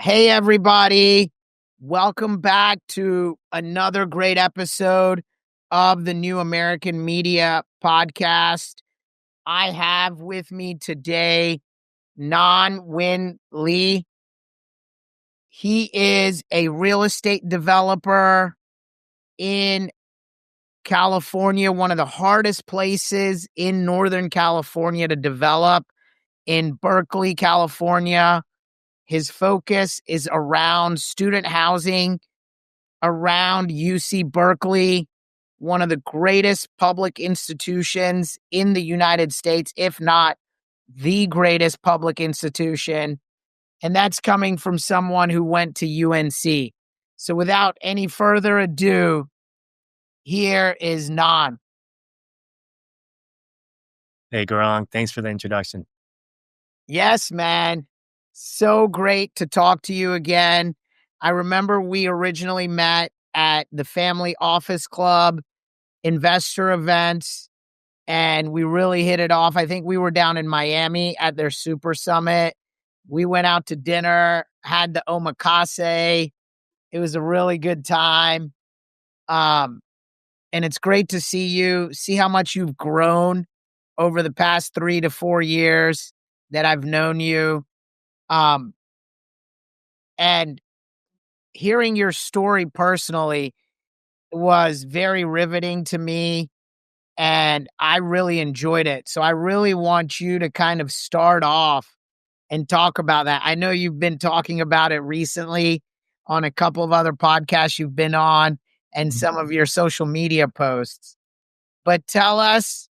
Hey, everybody. Welcome back to another great episode of the New American Media Podcast. I have with me today Nguyen Lee. He is a real estate developer in California, one of the hardest places in Northern California to develop, in Berkeley, California. His focus is around student housing around UC Berkeley, one of the greatest public institutions in the United States, if not the greatest public institution. And that's coming from someone who went to UNC. So without any further ado, here is Nhan. Hey, Garang, thanks for the introduction. Yes, man. So great to talk to you again. I remember we originally met at the Family Office Club investor events, and we really hit it off. I think we were down in Miami at their super summit. We went out to dinner, had the omakase. It was a really good time. And it's great to see how much you've grown over the past 3 to 4 years that I've known you. And hearing your story personally was very riveting to me, and I really enjoyed it. So I really want you to kind of start off and talk about that. I know you've been talking about it recently on a couple of other podcasts you've been on and some of your social media posts. But tell us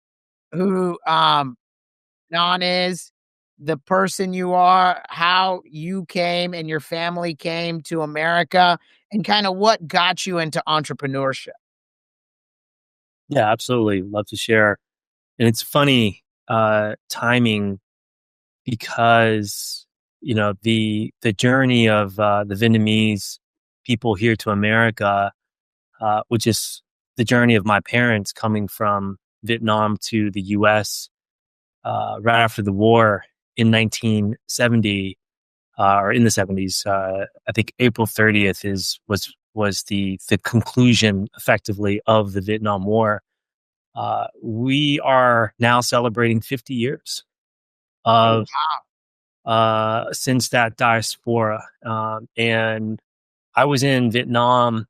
who Nhan is, the person you are, how you came and your family came to America, and kind of what got you into entrepreneurship. Yeah, absolutely. Love to share. And it's funny timing because, the journey of the Vietnamese people here to America, which is the journey of my parents coming from Vietnam to the U.S. Right after the war in 1970, or in the 70s. I think April 30th was the conclusion effectively of the Vietnam War. We are now celebrating 50 years Oh, of since that diaspora. And I was in Vietnam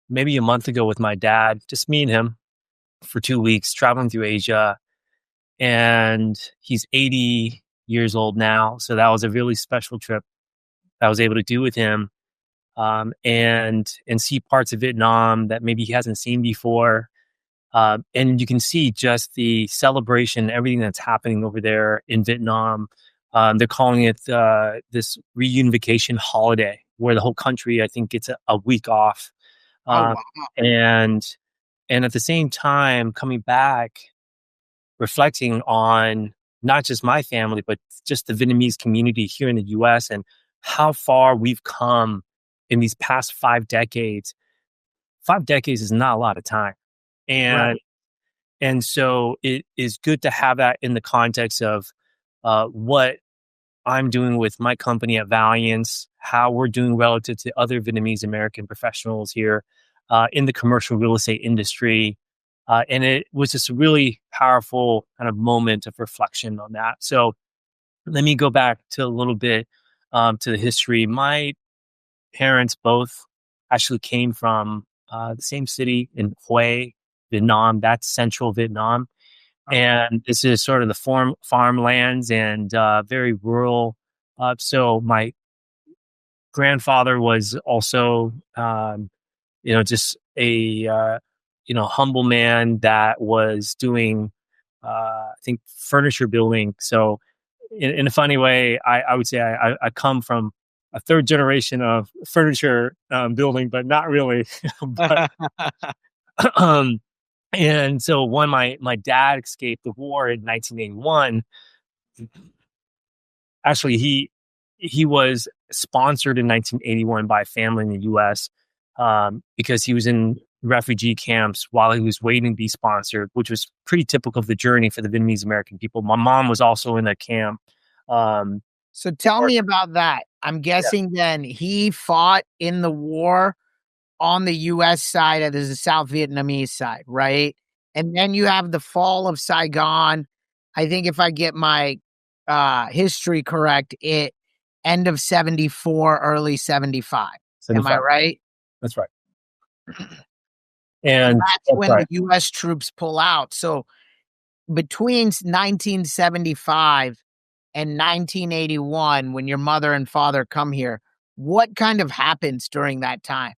maybe a month ago with my dad, just me and him for 2 weeks, traveling through Asia. And he's 80 years old now. So that was a really special trip I was able to do with him, and see parts of Vietnam that maybe he hasn't seen before. And you can see just the celebration, everything that's happening over there in Vietnam. They're calling it this reunification holiday, where the whole country, I think, gets a week off. wow. And at the same time, coming back, reflecting on not just my family, but just the Vietnamese community here in the U.S. and how far we've come in these past 5 decades. 5 decades is not a lot of time. And Right. and so it is good to have that in the context of what I'm doing with my company at Valiance, how we're doing relative to other Vietnamese American professionals here in the commercial real estate industry. And it was just a really powerful kind of moment of reflection on that. So let me go back to a little bit to the history. My parents both actually came from the same city in Hue, Vietnam. That's central Vietnam. And this is sort of the farmlands and very rural. So my grandfather was also, just a, humble man that was doing, I think, furniture building. So in a funny way, I would say I come from a third generation of furniture building, but not really. But and so when my dad escaped the war in 1981, actually he was sponsored in 1981 by a family in the U.S. Because he was in refugee camps while he was waiting to be sponsored, which was pretty typical of the journey for the Vietnamese American people. My mom was also in a camp. So tell me about that. I'm guessing then he fought in the war on the US side of the South Vietnamese side, right? And then you have the fall of Saigon. I think if I get my history correct, it end of 74, early 75. Am I 75. right? That's right. And And that's that's when right. the US troops pull out. So between 1975 and 1981, when your mother and father come here, what kind of happens during that time?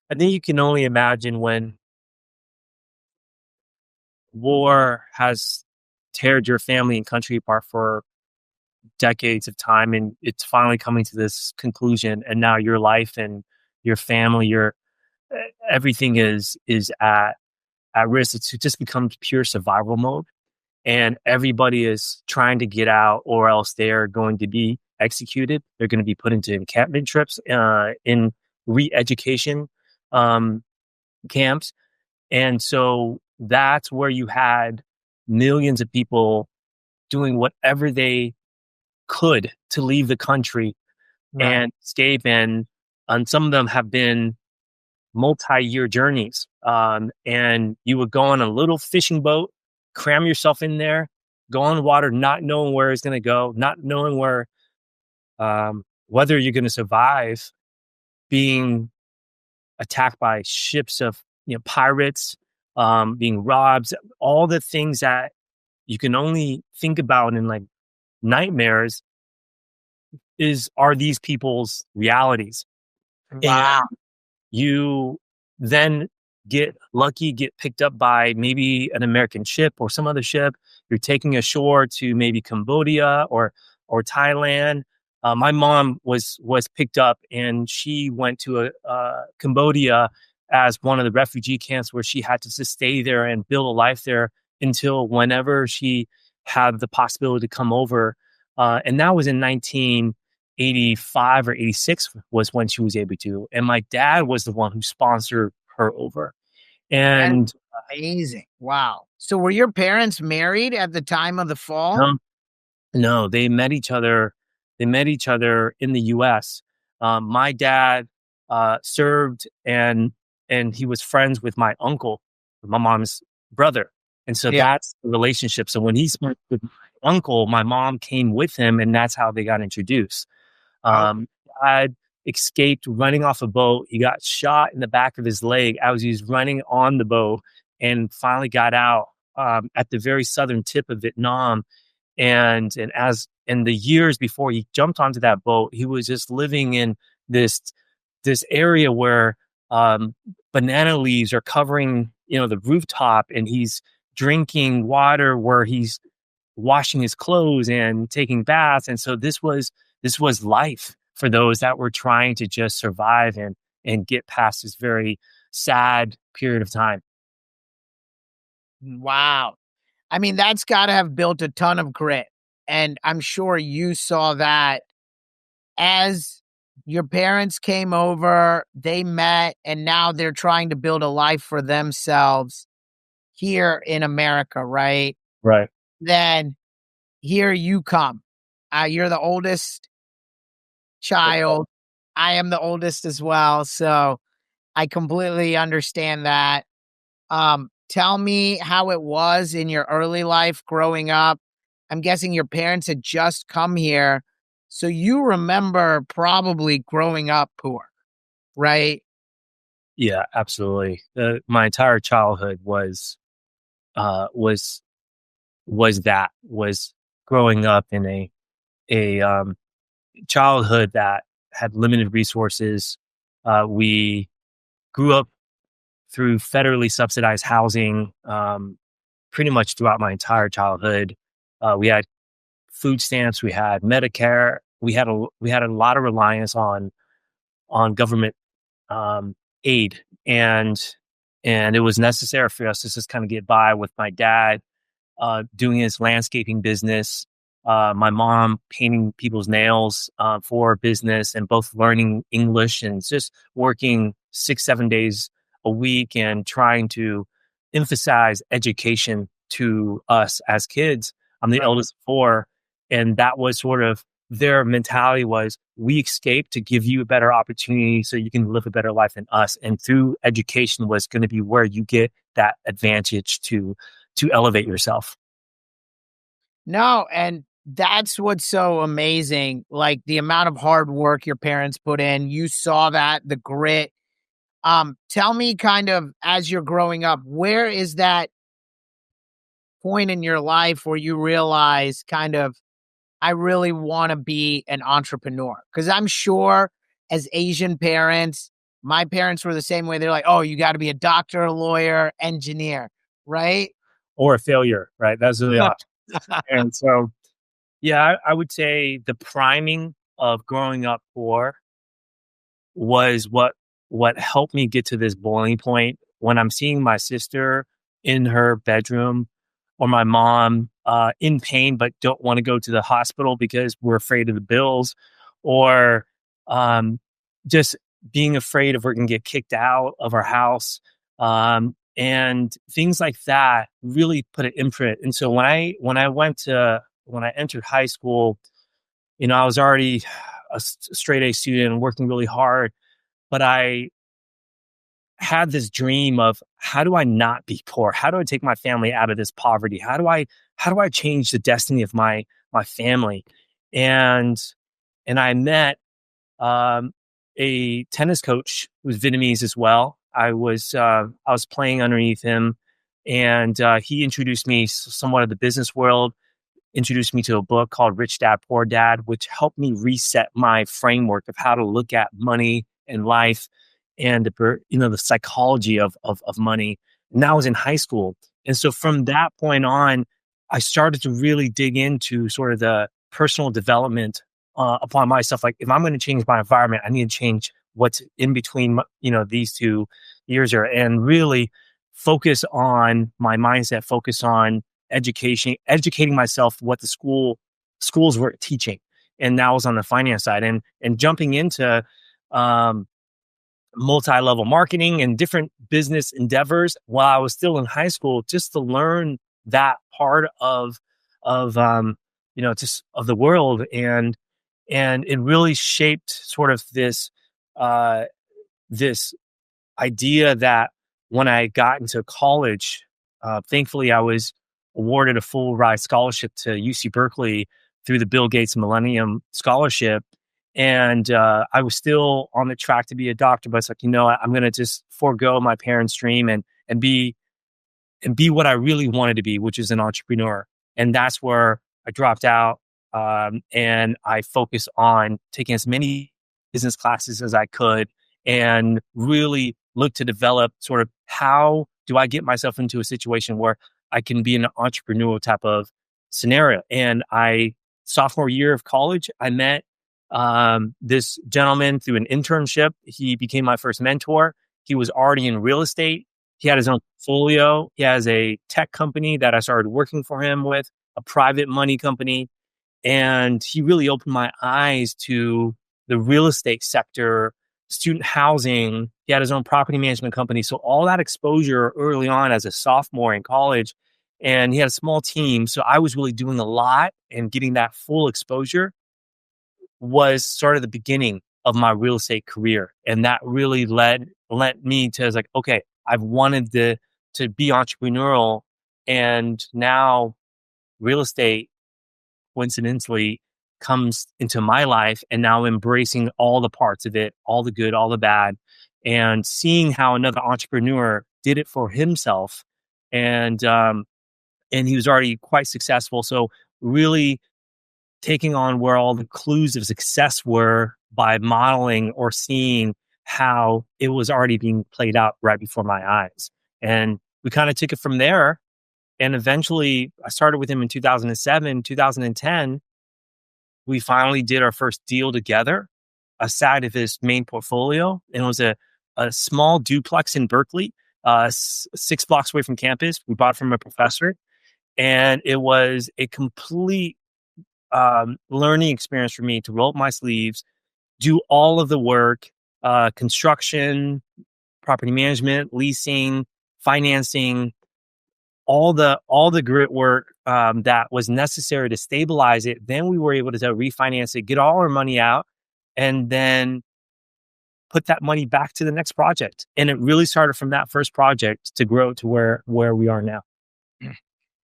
I think you can only imagine when war has teared your family and country apart for decades of time, and it's finally coming to this conclusion, and now your life and your family, your everything is at risk. It just becomes pure survival mode, and everybody is trying to get out, or else they are going to be executed. They're going to be put into encampment trips, in re-education um, camps. And so that's where you had millions of people doing whatever they could to leave the country Right. and escape. And some of them have been multi-year journeys. And you would go on a little fishing boat, cram yourself in there, go on the water, not knowing where it's going to go, not knowing whether you're going to survive being attacked by ships of pirates, being robbed, all the things that you can only think about in like nightmares are these people's realities. And Wow. you then get lucky, get picked up by maybe an American ship or some other ship. You're taking ashore to maybe Cambodia or Thailand. My mom was picked up, and she went to Cambodia as one of the refugee camps where she had to just stay there and build a life there until whenever she had the possibility to come over. And that was in 1985 or 86 was when she was able to. And my dad was the one who sponsored her over. That's And amazing. Wow. So were your parents married at the time of the fall? no, no, they met each other. They met each other in the U.S. My dad served, and he was friends with my uncle, my mom's brother, and so Yeah. that's the relationship. So when he met with my uncle, my mom came with him, and that's how they got introduced. Oh, Um, Dad escaped running off a boat. He got shot in the back of his leg as he was running on the boat, and finally got out at the very southern tip of Vietnam. And as in the years before he jumped onto that boat, he was just living in this this area where banana leaves are covering the rooftop, and he's drinking water where he's washing his clothes and taking baths. And so this was life for those that were trying to just survive and get past this very sad period of time. wow. I mean, that's got to have built a ton of grit. And I'm sure you saw that as your parents came over, they met, and now they're trying to build a life for themselves here in America, right? Right. Then here you come. You're the oldest child. I am the oldest as well. So I completely understand that. Tell me how it was in your early life growing up. I'm guessing your parents had just come here. So you remember probably growing up poor, right? Yeah, absolutely. My entire childhood uh, was was growing up in a childhood that had limited resources. We grew up through federally subsidized housing, pretty much throughout my entire childhood. We had food stamps, we had Medicare, we had a lot of reliance on government aid, and it was necessary for us to just kind of get by with my dad doing his landscaping business. my mom painting people's nails for business, and both learning English and just working 6, 7 days a week and trying to emphasize education to us as kids. I'm the Right. eldest of four, and that was sort of their mentality was we escaped to give you a better opportunity so you can live a better life than us. And through education was going to be where you get that advantage to elevate yourself. No, and that's what's so amazing. Like the amount of hard work your parents put in, you saw that, the grit. Tell me kind of as you're growing up, where is that point in your life where you realize kind of, I really want to be an entrepreneur? Because I'm sure as Asian parents, my parents were the same way. They're like, oh, you got to be a doctor, a lawyer, engineer, right? Or a failure, right? That's really awesome. And so, yeah, I would say the priming of growing up poor was what helped me get to this boiling point when I'm seeing my sister in her bedroom or my mom in pain but don't want to go to the hospital because we're afraid of the bills, or um, just being afraid if we're going to get kicked out of our house, and things like that really put an imprint. And so when I entered high school, I was already a straight A student and working really hard, but I had this dream of how do I not be poor? How do I take my family out of this poverty? How do I change the destiny of my family? And I met a tennis coach who was Vietnamese as well. I was playing underneath him, and he introduced me somewhat of the business world, introduced me to a book called Rich Dad Poor Dad, which helped me reset my framework of how to look at money and life and the psychology of money. And that was in high school. And so from that point on, I started to really dig into sort of the personal development upon myself. Like if I'm going to change my environment, I need to change what's in between, these two years are, and really focus on my mindset, focus on educating myself what the schools were teaching. And that was on the finance side, and jumping into um, multi-level marketing and different business endeavors while I was still in high school, just to learn that part of just of the world. And it really shaped sort of uh, this idea that when I got into college, thankfully I was awarded a full ride scholarship to UC Berkeley through the Bill Gates Millennium Scholarship. And I was still on the track to be a doctor, but it's like, I'm going to just forego my parents' dream and be what I really wanted to be, which is an entrepreneur. And that's where I dropped out. And I focused on taking as many business classes as I could and really look to develop sort of how do I get myself into a situation where I can be an entrepreneurial type of scenario. And sophomore year of college, I met this gentleman through an internship. He became my first mentor. He was already in real estate. He had his own portfolio. He has a tech company that I started working for him with, a private money company. And he really opened my eyes to the real estate sector, student housing. He had his own property management company. So all that exposure early on as a sophomore in college, and he had a small team. So I was really doing a lot, and getting that full exposure was sort of the beginning of my real estate career. And that really led me to, I was like, okay, I've wanted to be entrepreneurial. And now real estate coincidentally comes into my life, and now embracing all the parts of it, all the good, all the bad, and seeing how another entrepreneur did it for himself. And he was already quite successful. So really taking on where all the clues of success were by modeling or seeing how it was already being played out right before my eyes. And we kind of took it from there. And eventually I started with him in 2007, 2010. We finally did our first deal together, aside of his main portfolio. And it was a small duplex in Berkeley, 6 blocks away from campus. We bought it from a professor. And it was a complete learning experience for me to roll up my sleeves, do all of the work, construction, property management, leasing, financing, all the grit work that was necessary to stabilize it. Then we were able to refinance it, get all our money out, and then put that money back to the next project. And it really started from that first project to grow to where we are now.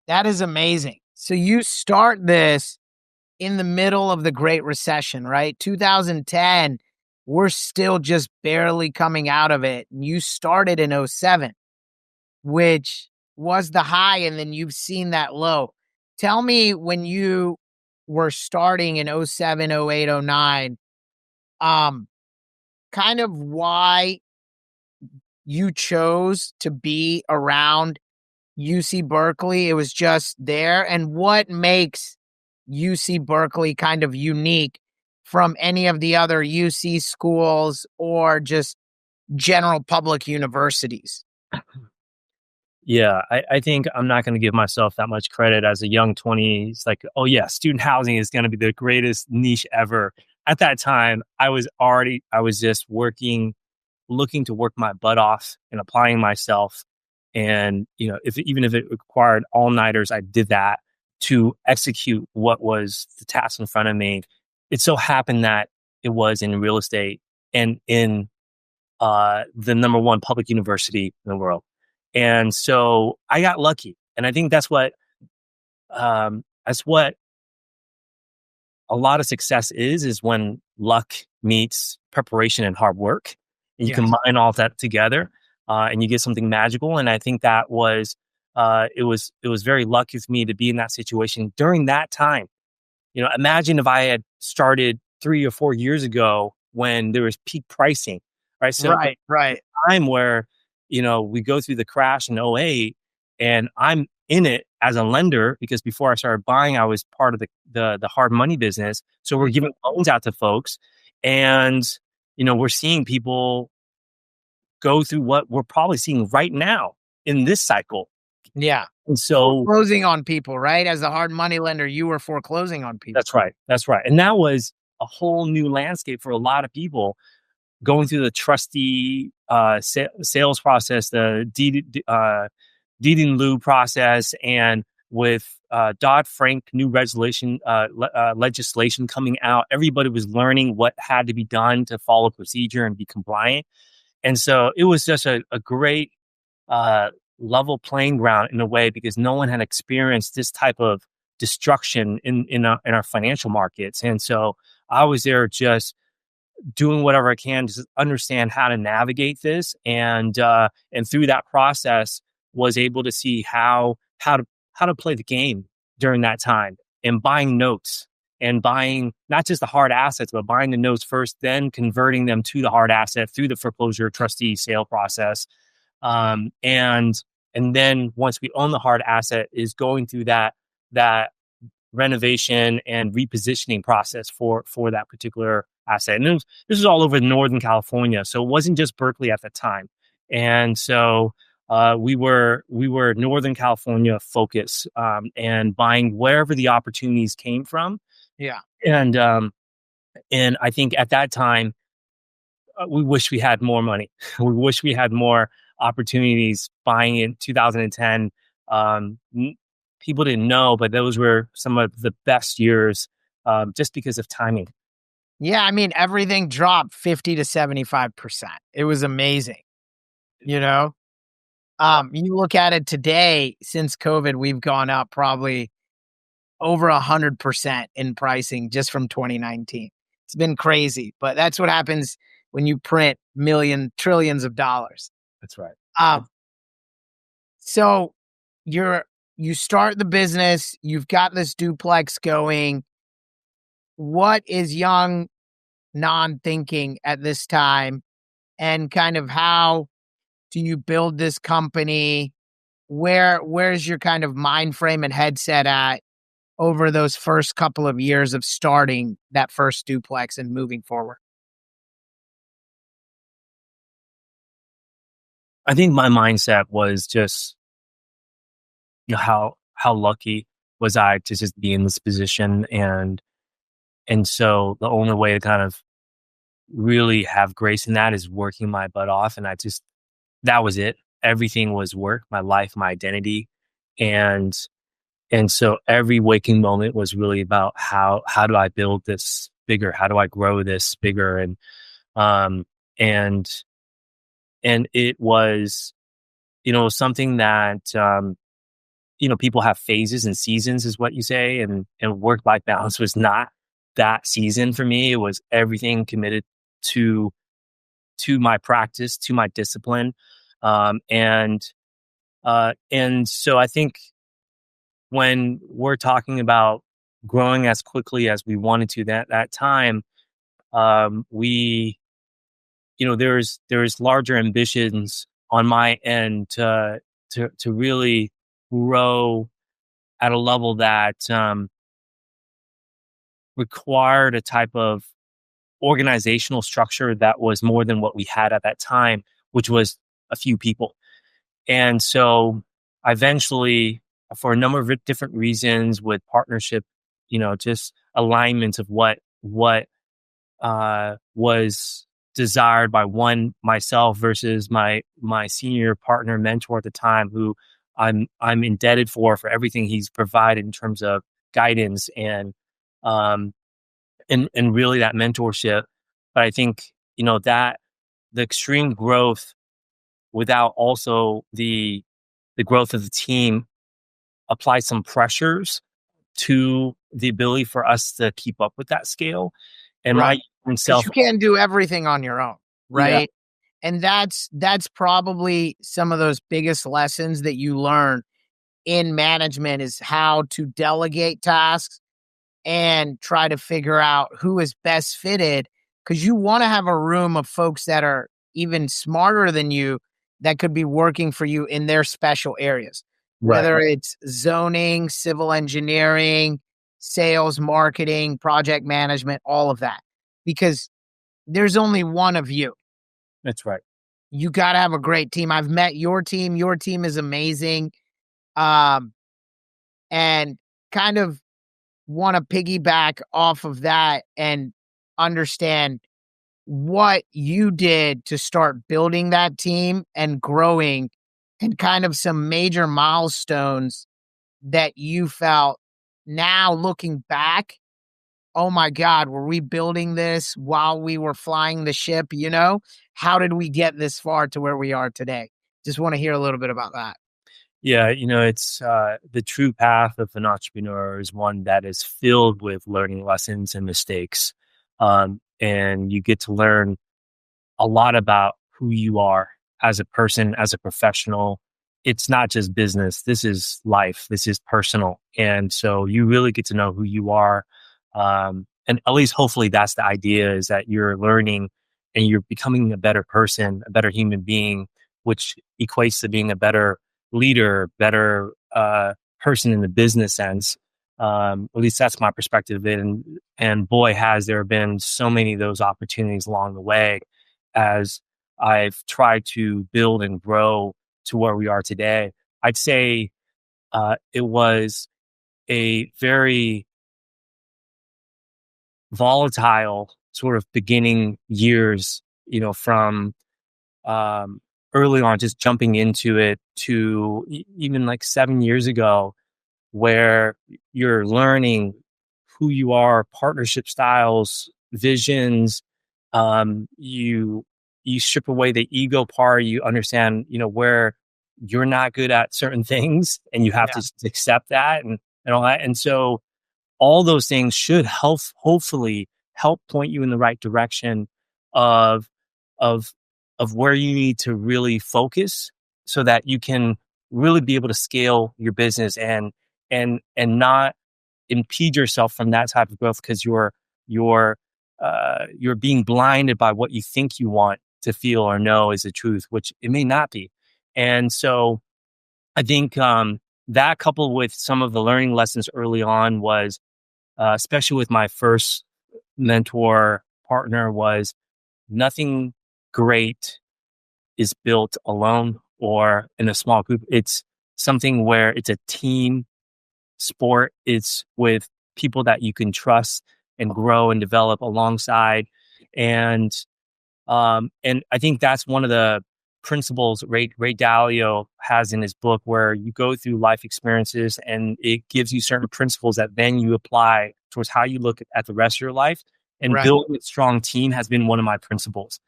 That is amazing. So you start this in the middle of the Great Recession, right? 2010, we're still just barely coming out of it. And you started in '07, which was the high, and then you've seen that low. Tell me, when you were starting in '07, '08, '09, kind of why you chose to be around UC Berkeley. It was just there. And what makes UC Berkeley kind of unique from any of the other UC schools or just general public universities? Yeah, I think I'm not going to give myself that much credit as a young 20. It's like, oh yeah, student housing is going to be the greatest niche ever. At that time, I was just looking to work my butt off and applying myself. And, even if it required all-nighters, I did that to execute what was the task in front of me. It so happened that it was in real estate and in the number one public university in the world. And so I got lucky. And I think that's what a lot of success is when luck meets preparation and hard work. And you combine all that together, and you get something magical. And I think that was, it was very lucky for me to be in that situation during that time. Imagine if I had started 3 or 4 years ago when there was peak pricing, right? So Right. time where, we go through the crash in '08, and I'm in it as a lender because before I started buying, I was part of the hard money business. So we're giving loans out to folks, and, we're seeing people go through what we're probably seeing right now in this cycle. Yeah. And so Foreclosing on people, right? As a hard money lender, you were foreclosing on people. that's right. That's right. And that was a whole new landscape for a lot of people going through the trustee sales process, the deed in lieu process, and with Dodd-Frank new legislation coming out, everybody was learning what had to be done to follow procedure and be compliant. And so it was just a great level playing ground in a way, because no one had experienced this type of destruction in our financial markets. And so I was there just doing whatever I can to understand how to navigate this, and through that process was able to see how to play the game during that time, and buying notes and buying not just the hard assets, but buying the notes first, then converting them to the hard asset through the foreclosure trustee sale process. And then once we own the hard asset, is going through that renovation and repositioning process for that particular asset. And this was all over Northern California, so it wasn't just Berkeley at the time. And so we were Northern California focused, and buying wherever the opportunities came from. Yeah. And I think at that time, we wish we had more money. We wish we had more opportunities buying in 2010. People didn't know, but those were some of the best years, just because of timing. Yeah. I mean, everything dropped 50 to 75%. It was amazing. You look at it today, since COVID, we've gone up probably over 100% in pricing just from 2019. It's been crazy, but that's what happens when you print trillions of dollars. That's right. So you start the business, you've got this duplex going. What is young Nhan thinking at this time, and kind of how do you build this company? Where's your kind of mind frame and headset at over those first couple of years of starting that first duplex and moving forward? I think my mindset was just, how lucky was I to just be in this position. And so the only way to kind of really have grace in that is working my butt off. And that was it. Everything was work, my life, my identity. And so every waking moment was really about how do I build this bigger? How do I grow this bigger? Um and and it was, something that people have phases and seasons is what you say, and work life balance was not that season for me. It was everything committed to my practice, to my discipline. Um and and so I think when we're talking about growing as quickly as we wanted to that time, we, there's larger ambitions on my end to really grow at a level that required a type of organizational structure that was more than what we had at that time, which was a few people. And so eventually, for a number of different reasons with partnership, just alignments of what was desired by myself versus my senior partner mentor at the time, who I'm indebted for everything he's provided in terms of guidance um and really that mentorship. But I think, that the extreme growth without also the growth of the team applies some pressures to the ability for us to keep up with that scale. And my Right. own Because self, you can't do everything on your own, yeah, right? And that's probably some of those biggest lessons that you learn in management is how to delegate tasks and try to figure out who is best fitted, because you want to have a room of folks that are even smarter than you that could be working for you in their special areas, right, whether it's zoning, civil engineering, sales, marketing, project management, all of that, because there's only one of you. that's right. You got to have a great team. I've met your team. Your team is amazing. Um, and kind of want to piggyback off of that and understand what you did to start building that team and growing, and kind of some major milestones that you felt now looking back, oh my God, were we building this while we were flying the ship? How did we get this far to where we are today? Just want to hear a little bit about that. Yeah, it's the true path of an entrepreneur is one that is filled with learning lessons and mistakes. And you get to learn a lot about who you are as a person, as a professional. It's not just business. This is life. This is personal. And so you really get to know who you are. And at least hopefully that's the idea, is that you're learning and you're becoming a better person, a better human being, which equates to being a better leader, better person in the business sense. At least that's my perspective of it. And boy, has there been so many of those opportunities along the way as I've tried to build and grow to where we are today. I'd say it was a very volatile sort of beginning years, from um, early on, just jumping into it to even like 7 years ago, where you're learning who you are, partnership styles, visions. You strip away the ego part. You understand, where you're not good at certain things, and you have to Yeah. just accept that and all that. And so all those things should hopefully help point you in the right direction of of where you need to really focus, so that you can really be able to scale your business and not impede yourself from that type of growth, because you're you're being blinded by what you think you want to feel or know is the truth, which it may not be. And so I think that, coupled with some of the learning lessons early on, was especially with my first mentor partner, was nothing great is built alone or in a small group. It's something where it's a team sport. It's with people that you can trust and grow and develop alongside. And and I think that's one of the principles Ray Dalio has in his book, where you go through life experiences and it gives you certain principles that then you apply towards how you look at the rest of your life. And Right. building a strong team has been one of my principles.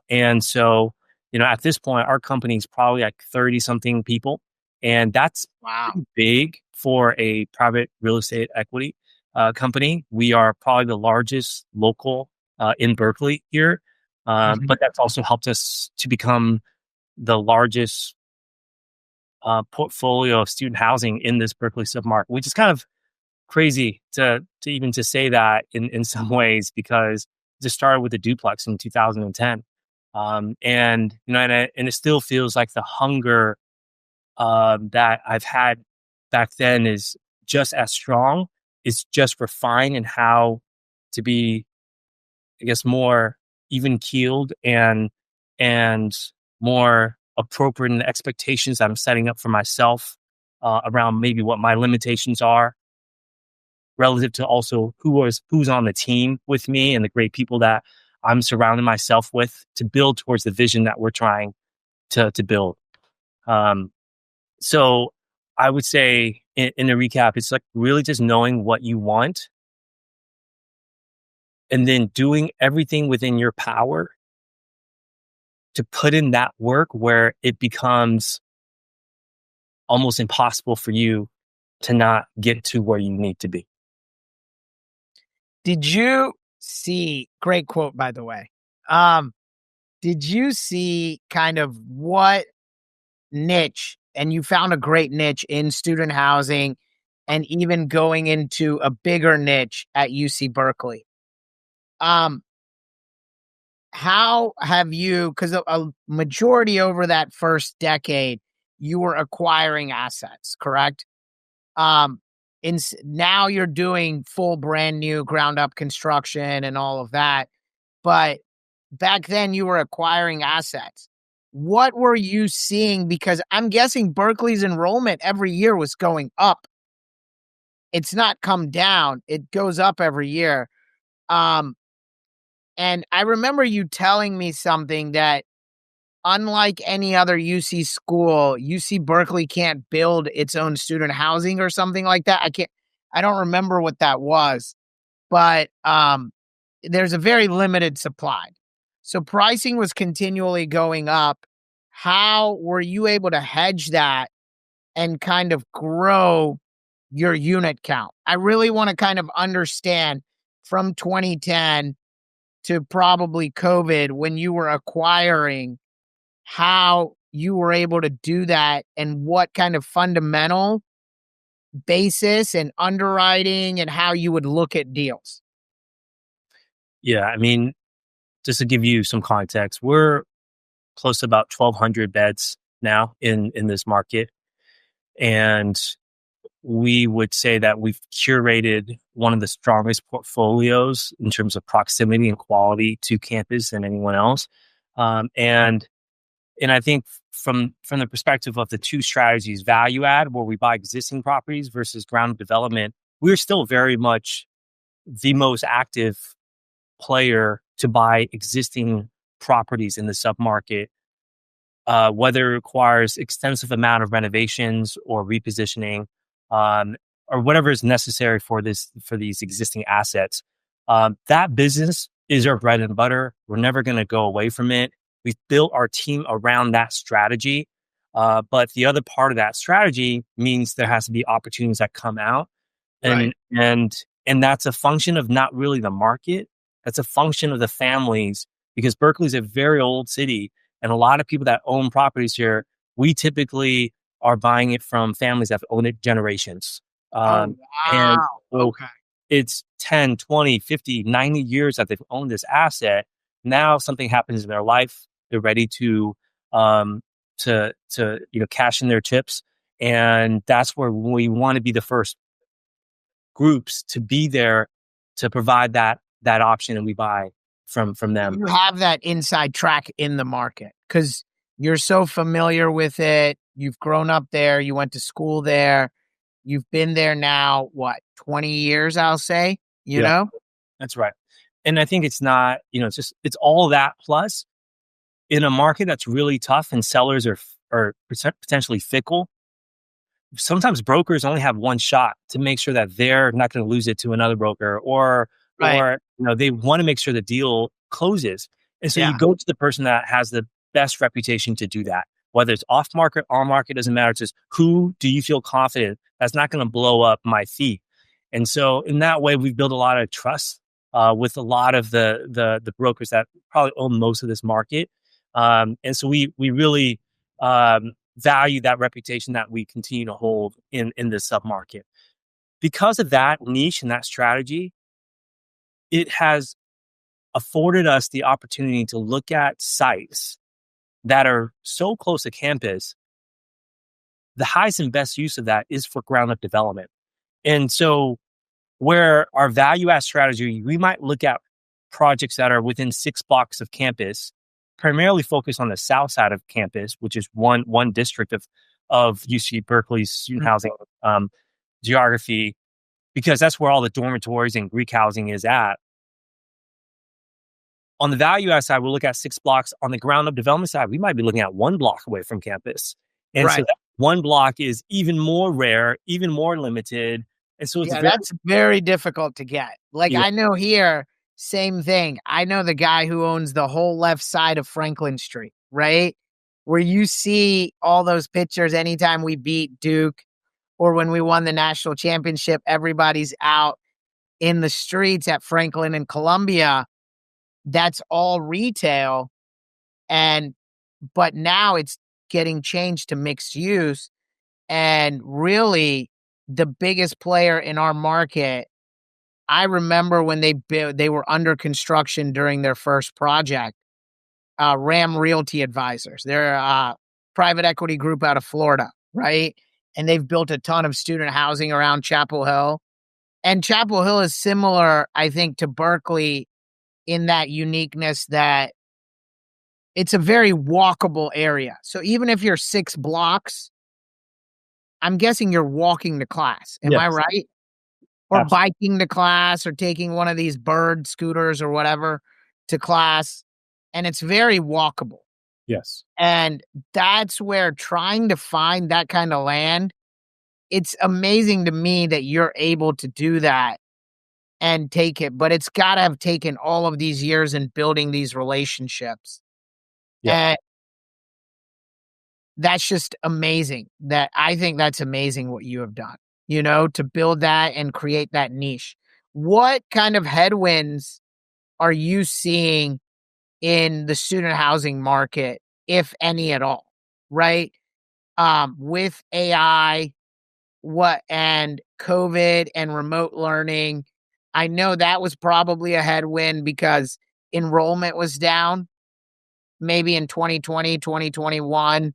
And so, at this point, our company is probably like 30 something people. And that's Wow. pretty big for a private real estate equity company. We are probably the largest local in Berkeley here. Mhm. But that's also helped us to become the largest portfolio of student housing in this Berkeley submarket, which is kind of crazy to even to say that in some ways, because it just started with a duplex in 2010. And it still feels like the hunger that I've had back then is just as strong. It's just refined in how to be, I guess, more even keeled and more appropriate in the expectations that I'm setting up for myself around maybe what my limitations are relative to also who's on the team with me and the great people that I'm surrounding myself with to build towards the vision that we're trying to build. Um, so I would say in a recap, it's like really just knowing what you want and then doing everything within your power to put in that work where it becomes almost impossible for you to not get to where you need to be. Did you see, great quote, by the way. Um, did you see kind of what niche, and you found a great niche in student housing and even going into a bigger niche at UC Berkeley? Um, how have you, because a majority over that first decade, you were acquiring assets, correct? Um, now you're doing full brand new ground up construction and all of that. But back then you were acquiring assets. What were you seeing? Because I'm guessing Berkeley's enrollment every year was going up. It's not come down. It goes up every year. Um, and I remember you telling me something that unlike any other UC school, UC Berkeley can't build its own student housing or something like that. I don't remember what that was, but there's a very limited supply. So pricing was continually going up. How were you able to hedge that and kind of grow your unit count? I really want to kind of understand from 2010 to probably COVID when you were acquiring, how you were able to do that and what kind of fundamental basis and underwriting and how you would look at deals. Yeah, I mean, just to give you some context, we're close to about 1,200 beds now in this market, and we would say that we've curated one of the strongest portfolios in terms of proximity and quality to campus than anyone else. And I think from the perspective of the two strategies, value add, where we buy existing properties versus ground development, we're still very much the most active player to buy existing properties in the submarket, whether it requires extensive amount of renovations or repositioning, or whatever is necessary for these existing assets. That business is our bread and butter. We're never going to go away from it. We've built our team around that strategy. But the other part of that strategy means there has to be opportunities that come out. Right. And that's a function of not really the market. That's a function of the families, because Berkeley's a very old city, and a lot of people that own properties here, we typically are buying it from families that have owned it generations. Oh, And wow. so Okay. it's 10, 20, 50, 90 years that they've owned this asset. Now something happens in their life. They're ready um, to cash in their chips. And that's where we want to be the first groups to be there to provide that option, and we buy from them. You have that inside track in the market because you're so familiar with it. You've grown up there. You went to school there. You've been there now, what, 20 years, I'll say, you Yeah, know? that's right. And I think it's not, it's all that plus in a market that's really tough and sellers are potentially fickle. Sometimes brokers only have one shot to make sure that they're not going to lose it to another broker, Right. or they want to make sure the deal closes. And so you Yeah. go to the person that has the best reputation to do that. Whether it's off market, on market, doesn't matter. It's just who do you feel confident that's not going to blow up my fee. And so in that way, we've built a lot of trust with a lot of the brokers that probably own most of this market. And so we really value that reputation that we continue to hold in this submarket. Because of that niche and that strategy, it has afforded us the opportunity to look at sites that are so close to campus. The highest and best use of that is for ground up development. And so where our value add strategy, we might look at projects that are within 6 blocks of campus, primarily focused on the south side of campus, which is one district of UC Berkeley's student housing geography, because that's where all the dormitories and Greek housing is at. On the value add side, we'll look at 6 blocks. On the ground up development side, we might be looking at 1 block away from campus. And so Right. that 1 block is even more rare, even more limited. And so it's Yeah, very, that's very difficult to get. Like, yeah, I know here, same thing. I know the guy who owns the whole left side of Franklin Street, right? Where you see all those pictures anytime we beat Duke or when we won the national championship, everybody's out in the streets at Franklin and Columbia. That's all retail. And, but now it's getting changed to mixed use. And really, the biggest player in our market, I remember when they were under construction during their first project, Ram Realty Advisors. They're a private equity group out of Florida, right? And they've built a ton of student housing around Chapel Hill. And Chapel Hill is similar, I think, to Berkeley in that uniqueness that it's a very walkable area. So even if you're 6 blocks, I'm guessing you're walking to class. Am I yes, right? Or absolutely. biking to class or taking one of these bird scooters or whatever to class. And it's very walkable. Yes. And that's where trying to find that kind of land, it's amazing to me that you're able to do that and take it. But it's got to have taken all of these years in building these relationships. Yeah. And that's just amazing. That I think that's amazing what you have done, to build that and create that niche. What kind of headwinds are you seeing in the student housing market, if any at all? Right? With AI, and COVID and remote learning, I know that was probably a headwind because enrollment was down maybe in 2020, 2021.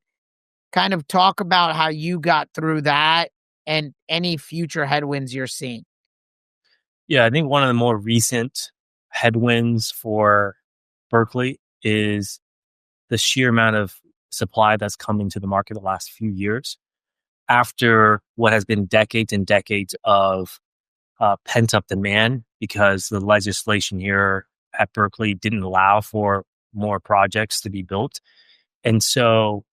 Kind of talk about how you got through that and any future headwinds you're seeing. Yeah, I think one of the more recent headwinds for Berkeley is the sheer amount of supply that's coming to the market the last few years after what has been decades and decades of pent up demand because the legislation here at Berkeley didn't allow for more projects to be built. And so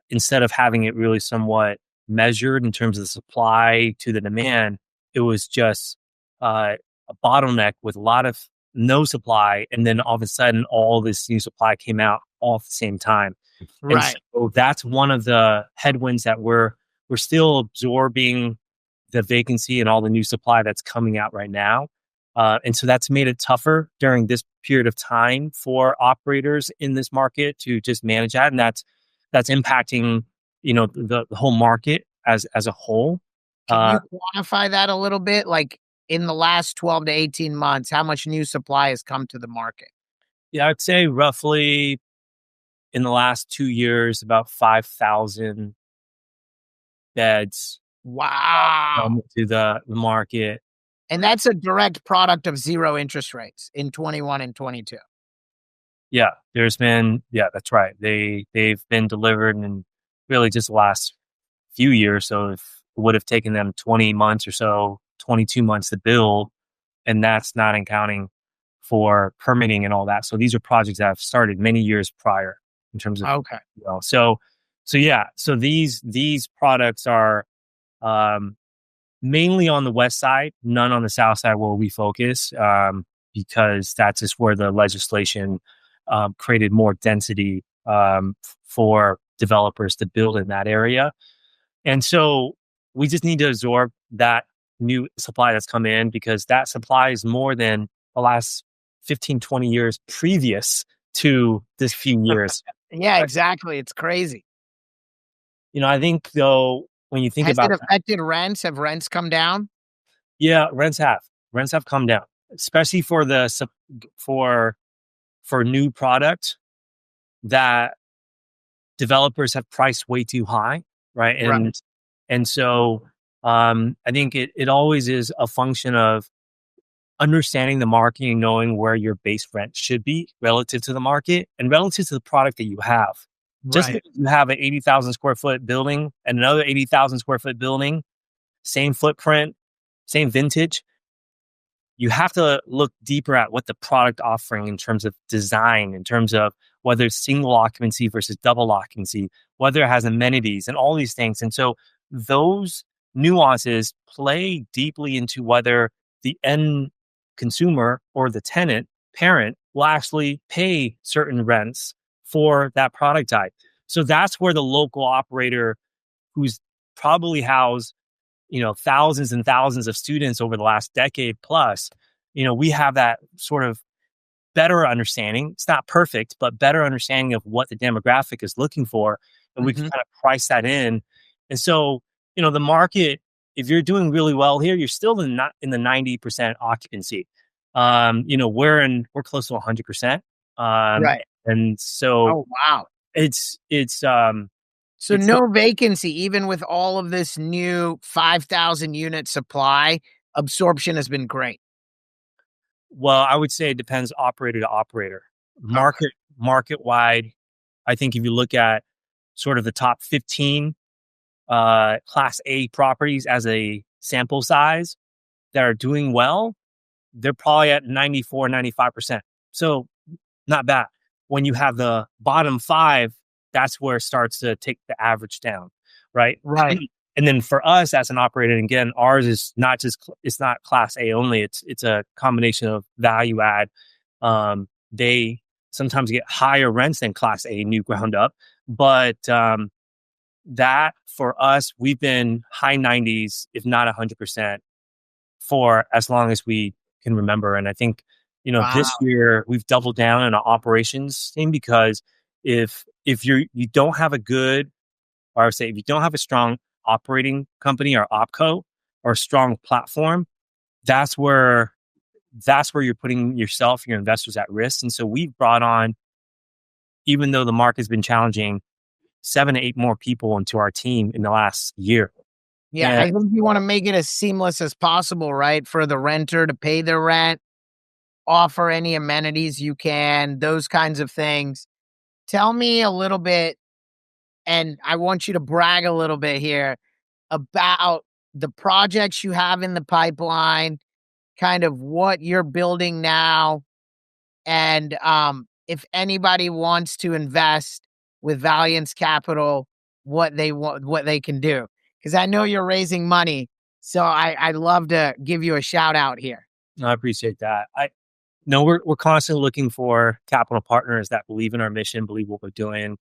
instead of having it really somewhat measured in terms of the supply to the demand, it was just a bottleneck with a lot of no supply. And then all of a sudden, all this new supply came out all at the same time. And Right. so that's one of the headwinds that we're still absorbing the vacancy and all the new supply that's coming out right now. And so that's made it tougher during this period of time for operators in this market to just manage that. And that's impacting, the whole market as a whole. Can Uh, you quantify that a little bit? Like in the last 12 to 18 months, how much new supply has come to the market? yeah, I'd say roughly in the last 2 years, about 5,000 beds Wow. come to the market. And that's a direct product of zero interest rates in 21 and 22. Yeah, that's right. They've been delivered in really just the last few years. So if would have taken them 20 months or so, 22 months to build. And that's not accounting for permitting and all that. So these are projects that have started many years prior in terms of, Okay. so these products are um, mainly on the west side, none on the south side where we focus, because that's just where the legislation created more density for developers to build in that area. And so we just need to absorb that new supply that's come in, because that supply is more than the last 15, 20 years previous to this few years. Yeah, exactly. It's crazy. I think though, when you think Has it about affected rents? Have rents come down? yeah, rents have come down, especially for for new product that developers have priced way too high, right? Right. And so I think it always is a function of understanding the market and knowing where your base rent should be relative to the market and relative to the product that you have. Just Right. because you have an 80,000 square foot building and another 80,000 square foot building, same footprint, same vintage, you have to look deeper at what the product offering in terms of design, in terms of whether it's single occupancy versus double occupancy, whether it has amenities and all these things. And so those nuances play deeply into whether the end consumer or the tenant parent will actually pay certain rents for that product type. So that's where the local operator, who's probably housed thousands and thousands of students over the last decade plus, we have that sort of better understanding. It's not perfect, but better understanding of what the demographic is looking for. And we can Mhm. kind of price that in. And so, the market, if you're doing really well here, you're still not in the 90% occupancy. We're close to 100%. Right. And so Oh, wow. So it's no vacancy, even with all of this new 5,000 unit supply, absorption has been great. Well, I would say it depends operator to operator. Okay. Market wide, I think if you look at sort of the top 15 Class A properties as a sample size that are doing well, they're probably at 94, 95%. So not bad. When you have the bottom five, that's where it starts to take the average down, right? Right. And then for us as an operator, and again, ours is not it's not Class A only. It's a combination of value add. They sometimes get higher rents than Class A new ground up, but that for us, we've been high 90s, if not 100%, for as long as we can remember. And I think, Wow. this year we've doubled down on our operations team, because if you don't have a good, or I would say if you don't have a strong operating company or opco or a strong platform, that's where you're putting yourself, your investors at risk. And so we've brought on, even though the market's been challenging, 7 to 8 more people into our team in the last year. Yeah, And I think you wanna make it as seamless as possible, right, for the renter to pay their rent, offer any amenities you can, those kinds of things. Tell me a little bit, and I want you to brag a little bit here, about the projects you have in the pipeline, kind of what you're building now, and, if anybody wants to invest with Valiance Capital, what they can do, because I know you're raising money, so I'd love to give you a shout out here. I appreciate that. No, we're constantly looking for capital partners that believe in our mission, believe what we're doing,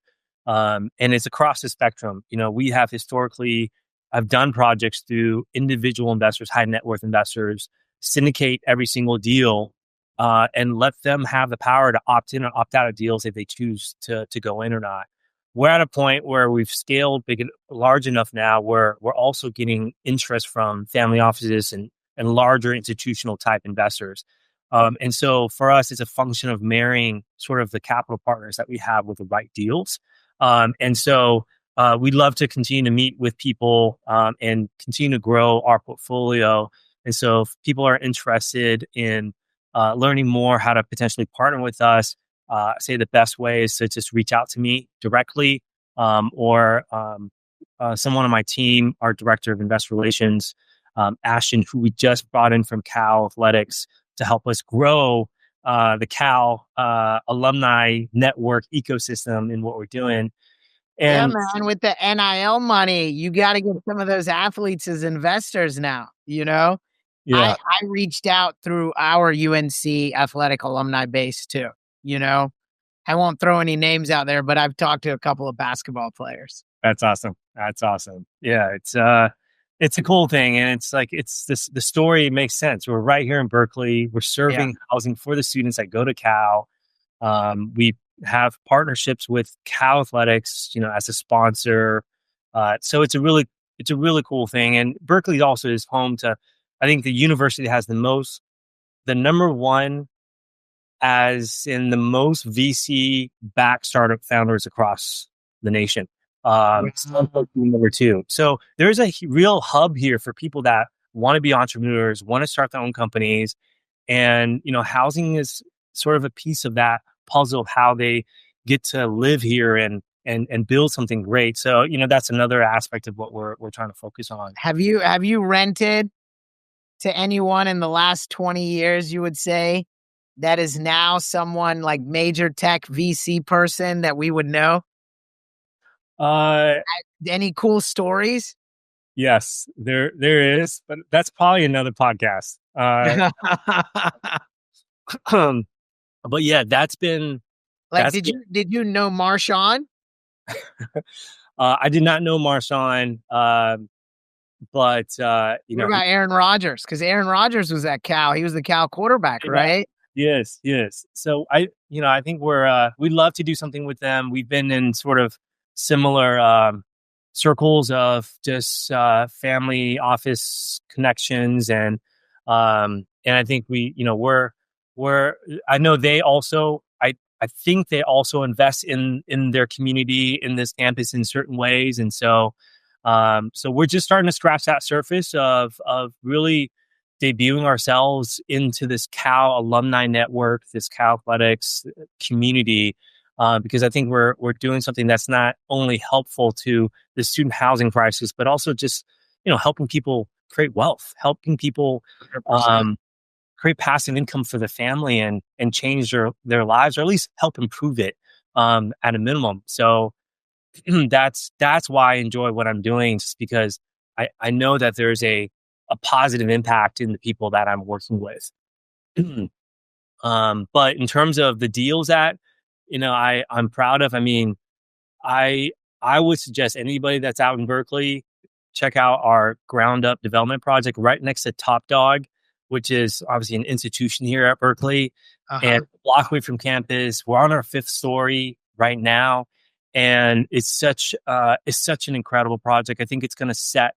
and it's across the spectrum. We have historically, I've done projects through individual investors, high net worth investors, syndicate every single deal, and let them have the power to opt in or opt out of deals if they choose to go in or not. We're at a point where we've scaled large enough now where we're also getting interest from family offices and larger institutional type investors. And so for us, it's a function of marrying sort of the capital partners that we have with the right deals. And so we'd love to continue to meet with people and continue to grow our portfolio. And so if people are interested in learning more how to potentially partner with us, say the best way is to just reach out to me directly, or someone on my team, our director of investor relations, Ashton, who we just brought in from Cal Athletics to help us grow the Cal alumni network ecosystem in what we're doing. Yeah, And man, with the NIL money, you got to get some of those athletes as investors now, you know? yeah, I reached out through our UNC athletic alumni base too, you know? I won't throw any names out there, but I've talked to a couple of basketball players. that's awesome. That's awesome. Yeah, it's a cool thing, and it's like it's this the story makes sense. We're right here in Berkeley. We're Yeah. serving housing for the students that go to Cal. We have partnerships with Cal Athletics, as a sponsor. So it's a really cool thing. And Berkeley also is home to, I think, the university that has the number one, as in the most VC backed startup founders across the nation. Stanford being number two. So there's a real hub here for people that want to be entrepreneurs, want to start their own companies, and housing is sort of a piece of that puzzle of how they get to live here and build something great. So that's another aspect of what we're trying to focus on. Have you rented to anyone in the last 20 years, you would say, that is now someone like major tech VC person that we would know? Uh, Any cool stories? yes, there is, but that's probably another podcast. But yeah, Like, that's did been. you know Marshawn? I did not know Marshawn, but What about Aaron Rodgers? Because Aaron Rodgers was at Cal. He was the Cal quarterback, yeah, right? yes, yes. So I think we'd love to do something with them. We've been in sort of similar circles of just family office connections, and I think we're I know they also I think they also invest in their community in this campus in certain ways, and so we're just starting to scratch that surface of really debuting ourselves into this Cal alumni network, this Cal athletics community, because I think we're doing something that's not only helpful to the student housing crisis, but also just helping people create wealth, helping people 100%. create passive income for the family and change their lives, or at least help improve it at a minimum. So that's why I enjoy what I'm doing, just because I know that there's a positive impact in the people that I'm working with. But in terms of the deals that I'm proud of, I mean, I I would suggest anybody that's out in Berkeley check out our ground up development project right next to Top Dog, which is obviously an institution here at Berkeley, Uh-huh. and a block away from campus. We're on our fifth story right now, and it's such an incredible project. I think it's going to set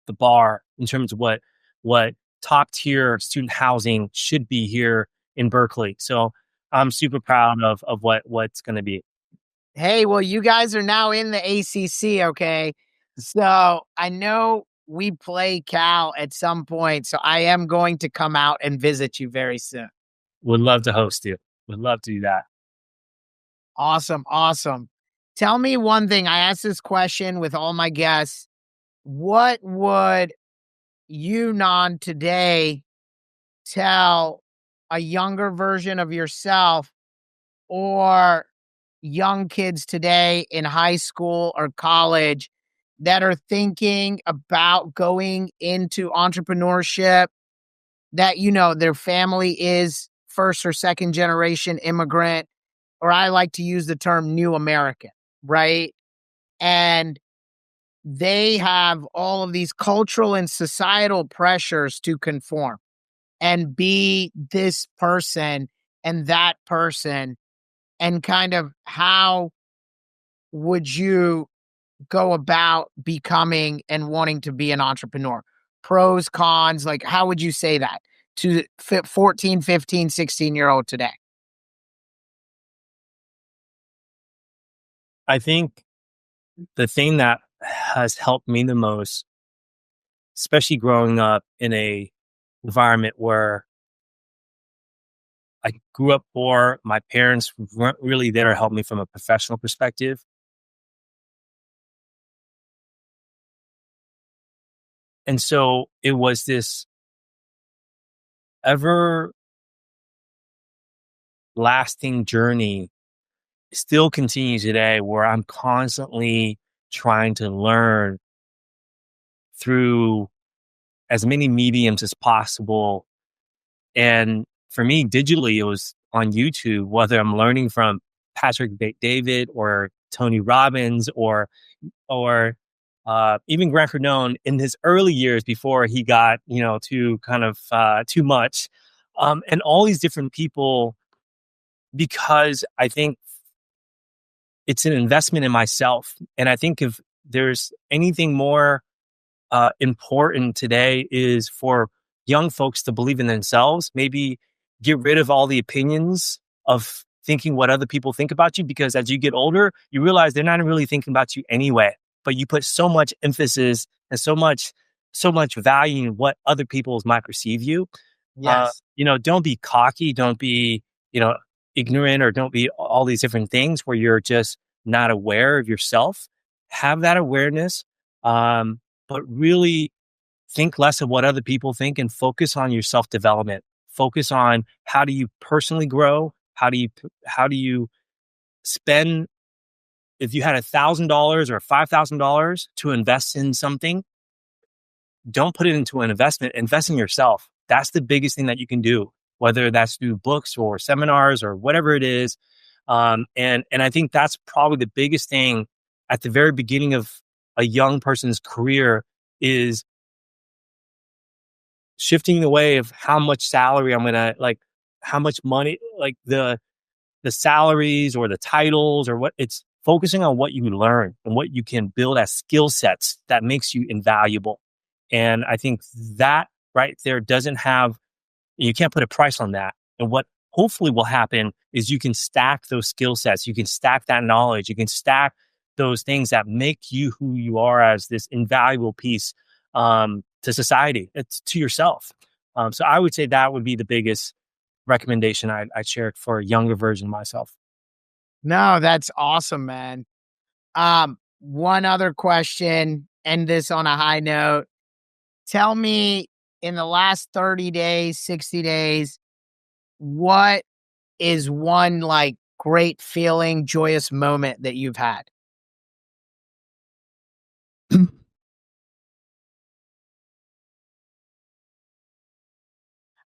the bar in terms of what top tier student housing should be here in Berkeley. So I'm super proud of what's going to be. Hey, well, you guys are now in the ACC, okay? So I know we play Cal at some point, so I am going to come out and visit you very soon. Would love to host you. Would love to do that. Awesome, awesome. Tell me one thing. I ask this question with all my guests. What would you, Nhan, today tell a younger version of yourself or young kids today in high school or college that are thinking about going into entrepreneurship, that their family is first or second generation immigrant, or I like to use the term new American, right? And they have all of these cultural and societal pressures to conform and be this person and that person, and kind of how would you go about becoming and wanting to be an entrepreneur? Pros, cons, like how would you say that to 14, 15, 16-year-old today? I think the thing that has helped me the most, especially growing up in a environment where I grew up poor, my parents weren't really there to help me from a professional perspective. And so it was this ever lasting journey, still continues today, where I'm constantly trying to learn through as many mediums as possible. And for me, digitally, it was on YouTube, whether I'm learning from Patrick David or Tony Robbins or even Grant Cardone in his early years before he got, too kind of too much. And all these different people, because I think it's an investment in myself. And I think if there's anything more important today is for young folks to believe in themselves, maybe get rid of all the opinions of thinking what other people think about you, because as you get older, you realize they're not really thinking about you anyway, but you put so much emphasis and so much value in what other people might perceive you. Yes. Don't be cocky, don't be, ignorant, or don't be all these different things where you're just not aware of yourself. Have that awareness. But really think less of what other people think and focus on your self-development. Focus on how do you personally grow? How do you spend, if you had $1,000 or $5,000 to invest in something, don't put it into an investment, invest in yourself. That's the biggest thing that you can do, whether that's through books or seminars or whatever it is. And I think that's probably the biggest thing at the very beginning of a young person's career, is shifting the way of how much salary I'm gonna, like, how much money, like the salaries or the titles or what. It's focusing on what you learn and what you can build as skill sets that makes you invaluable. And I think that right there doesn't have, you can't put a price on that. And what hopefully will happen is you can stack those skill sets, you can stack that knowledge, you can stack those things that make you who you are as this invaluable piece to society, it's to yourself. So I would say that would be the biggest recommendation I'd share for a younger version of myself. No, that's awesome, man. One other question, end this on a high note. Tell me, in the last 30 days, 60 days, what is one like great feeling, joyous moment that you've had?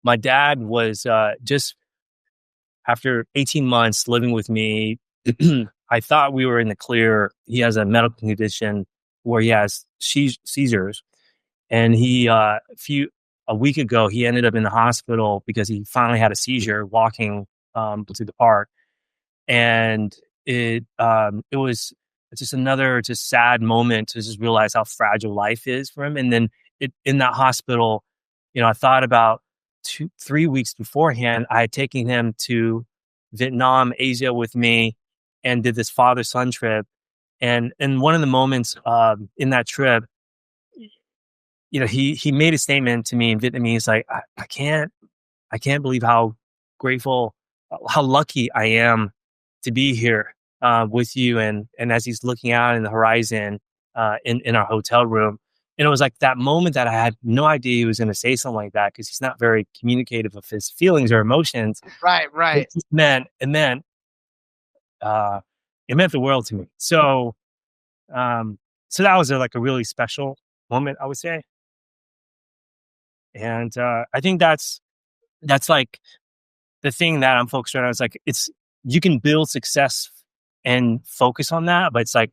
My dad was just after 18 months living with me. I thought we were in the clear. He has a medical condition where he has seizures, and a week ago he ended up in the hospital because he finally had a seizure walking to the park. And it was just another just sad moment to just realize how fragile life is for him. And then in that hospital, I thought about 3 weeks beforehand, I had taken him to Vietnam, Asia with me, and did this father-son trip. And one of the moments in that trip, he made a statement to me in Vietnamese, like, I can't believe how grateful, how lucky I am to be here with you. And as he's looking out in the horizon in our hotel room, and it was like that moment that I had no idea he was going to say something like that, because he's not very communicative of his feelings or emotions. Right, right. Uh, it meant the world to me. So that was like a really special moment, I would say. And I think that's like the thing that I'm focused on. Is like, you can build success and focus on that, but it's like,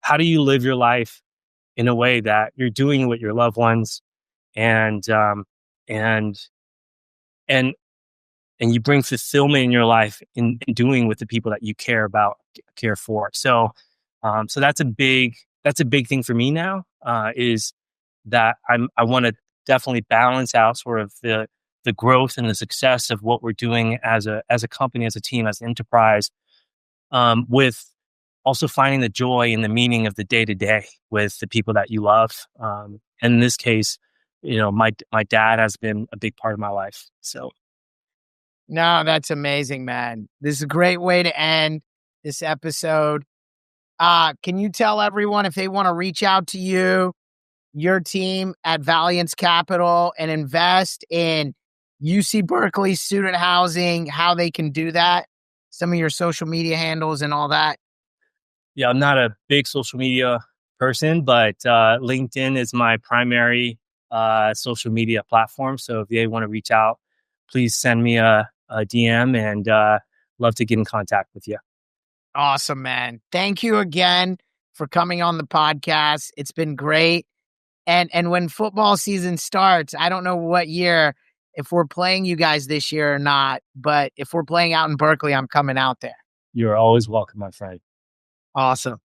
how do you live your life in a way that you're doing with your loved ones, and and and and you bring fulfillment in your life in doing with the people that you care about, care for. So that's a big thing for me now, is that I want to definitely balance out sort of the growth and the success of what we're doing as a company, as a team, as an enterprise, with also finding the joy and the meaning of the day to day with the people that you love. And in this case, my dad has been a big part of my life. So No, that's amazing, man. This is a great way to end this episode. Can you tell everyone if they want to reach out to you, your team at Valiance Capital and invest in UC Berkeley student housing, how they can do that, some of your social media handles and all that? Yeah, I'm not a big social media person, but LinkedIn is my primary social media platform. So if they want to reach out, please send me a DM, and love to get in contact with you. Awesome, man. Thank you again for coming on the podcast. It's been great. And when football season starts, I don't know what year, if we're playing you guys this year or not, but if we're playing out in Berkeley, I'm coming out there. You're always welcome, my friend. Awesome.